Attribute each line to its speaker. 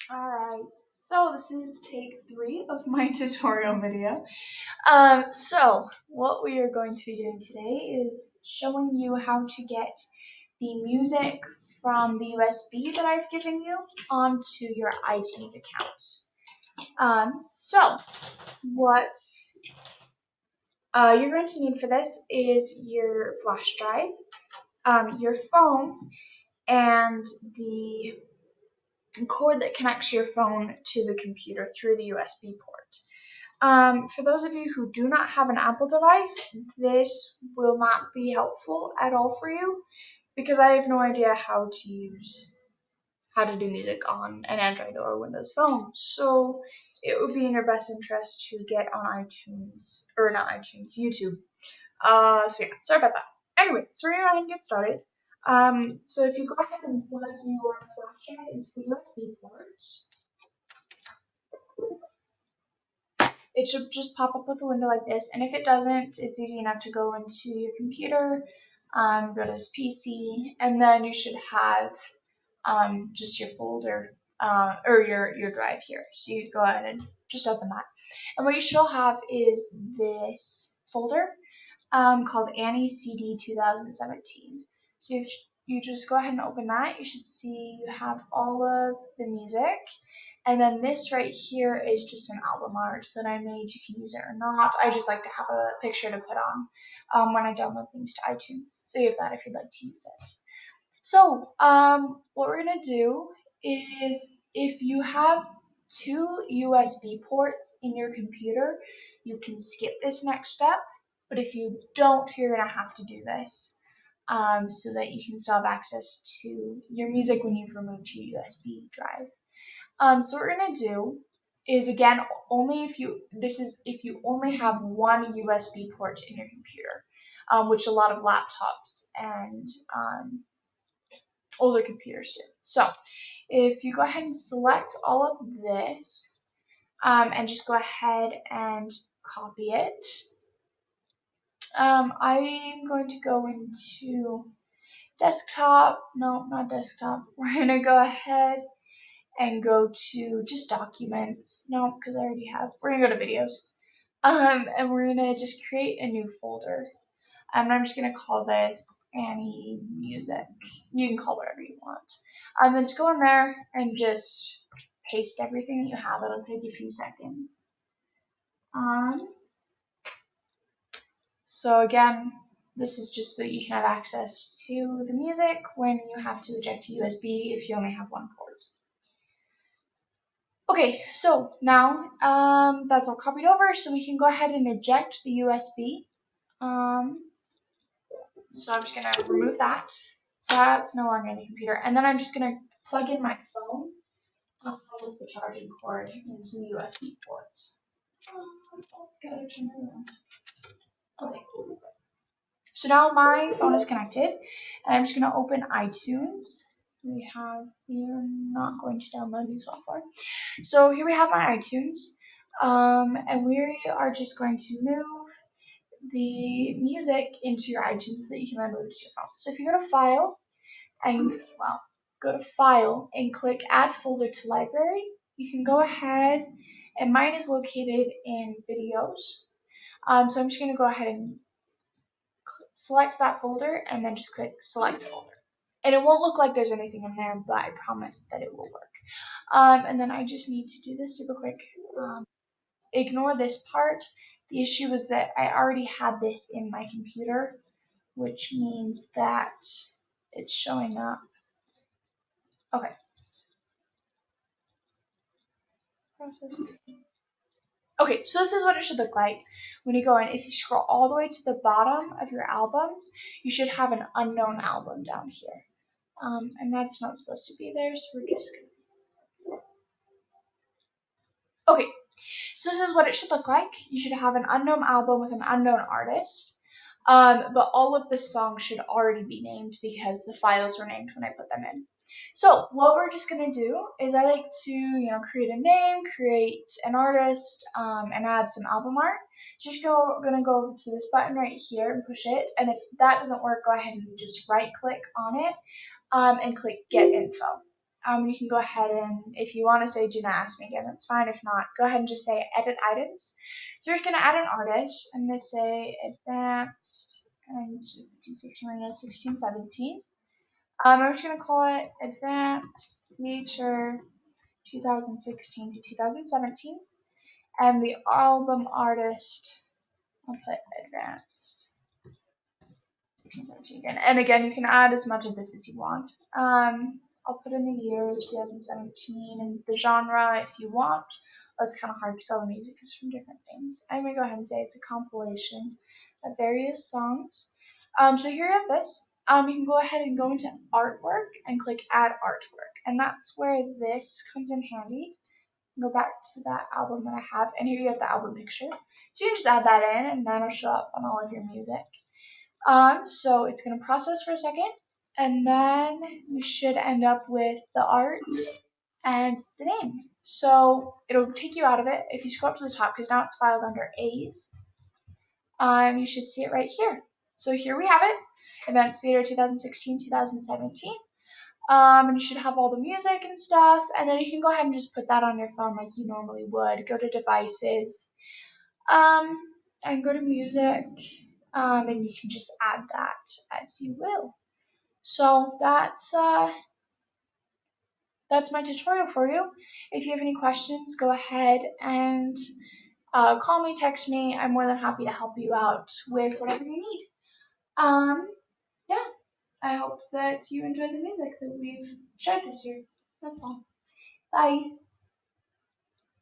Speaker 1: Alright, so this is take 3 of my tutorial video. So what we are going to be doing today is showing you how to get the music from the USB that I've given you onto your iTunes account. So what you're going to need for this is your flash drive, your phone, and the cord that connects your phone to the computer through the USB port. For those of you who do not have an Apple device, this will not be helpful at all for you because I have no idea how to do music on an Android or Windows phone. So it would be in your best interest to get on iTunes, or not iTunes, YouTube. So yeah, sorry about that. Anyway, so we're gonna go ahead and get started. So if you go ahead and plug your flash drive into the USB port, it should just pop up with a window like this. And if it doesn't, it's easy enough to go into your computer, go to this PC, and then you should have just your folder or your drive here. So you go ahead and just open that. And what you should all have is this folder called Annie CD 2017. So you just go ahead and open that. You should see you have all of the music. And then this right here is just an album art that I made. You can use it or not. I just like to have a picture to put on when I download things to iTunes. So you have that if you'd like to use it. So what we're going to do is if you have two USB ports in your computer, you can skip this next step. But if you don't, you're going to have to do this so that you can still have access to your music when you've removed your USB drive. So what we're gonna do is again only if you only have one USB port in your computer, which a lot of laptops and older computers do. So if you go ahead and select all of this and just go ahead and copy it, I'm going to go into desktop. No, not desktop. We're gonna go ahead and go to just documents. No, because I already have. We're gonna go to videos. And we're gonna just create a new folder. And I'm just gonna call this Annie Music. You can call whatever you want. Then just go in there and just paste everything that you have. It'll take a few seconds. So again, this is just so you can have access to the music when you have to eject a USB if you only have one port. Okay, so now that's all copied over, so we can go ahead and eject the USB. So I'm just going to remove that. So that's no longer in the computer. And then I'm just going to plug in my phone with the charging cord into the USB port. Gotta turn it around. Okay. So now my phone is connected, and I'm just going to open iTunes. We are not going to download new software. So here we have my iTunes, and we are just going to move the music into your iTunes so that you can then move it to your phone. So if you go to File and go to File and click Add Folder to Library, you can go ahead, and mine is located in Videos. So I'm just going to go ahead and select that folder and then just click Select Folder. And it won't look like there's anything in there, but I promise that it will work. And then I just need to do this super quick. Ignore this part. The issue is that I already had this in my computer, which means that it's showing up. Okay. Process. Okay, so this is what it should look like when you go in. If you scroll all the way to the bottom of your albums, you should have an unknown album down here. And that's not supposed to be there, so we're just gonna. Okay, so this is what it should look like. You should have an unknown album with an unknown artist. But all of the songs should already be named because the files were named when I put them in. So what we're just gonna do is I like to create a name, create an artist, and add some album art. So you're gonna go to this button right here and push it. And if that doesn't work, go ahead and just right click on it and click Get Info. You can go ahead and, if you want to say do not ask me again, that's fine. If not, go ahead and just say edit items. So we're going to add an artist. I'm going to say advanced, and 16, 17. I'm just going to call it advanced feature 2016 to 2017. And the album artist, I'll put advanced 16, 17 again. And again, you can add as much of this as you want. I'll put in the year 2017 and the genre if you want. That's kind of hard because all the music is from different things. I'm going to go ahead and say it's a compilation of various songs. So here you have this. You can go ahead and go into artwork and click add artwork. And that's where this comes in handy. Go back to that album that I have, and here you have the album picture. So you can just add that in, and that'll show up on all of your music. So it's going to process for a second, and then we should end up with the art and the name. So it'll take you out of it if you scroll up to the top, because now it's filed under A's. You should see it right here. So here we have it, Events Theater 2016-2017. And you should have all the music and stuff, and then you can go ahead and just put that on your phone like you normally would. Go to devices, and go to music, and you can just add that as you will. So that's my tutorial for you. If you have any questions, go ahead and call me, text me. I'm more than happy to help you out with whatever you need. Yeah, I hope that you enjoy the music that we've shared this year. That's all. Bye.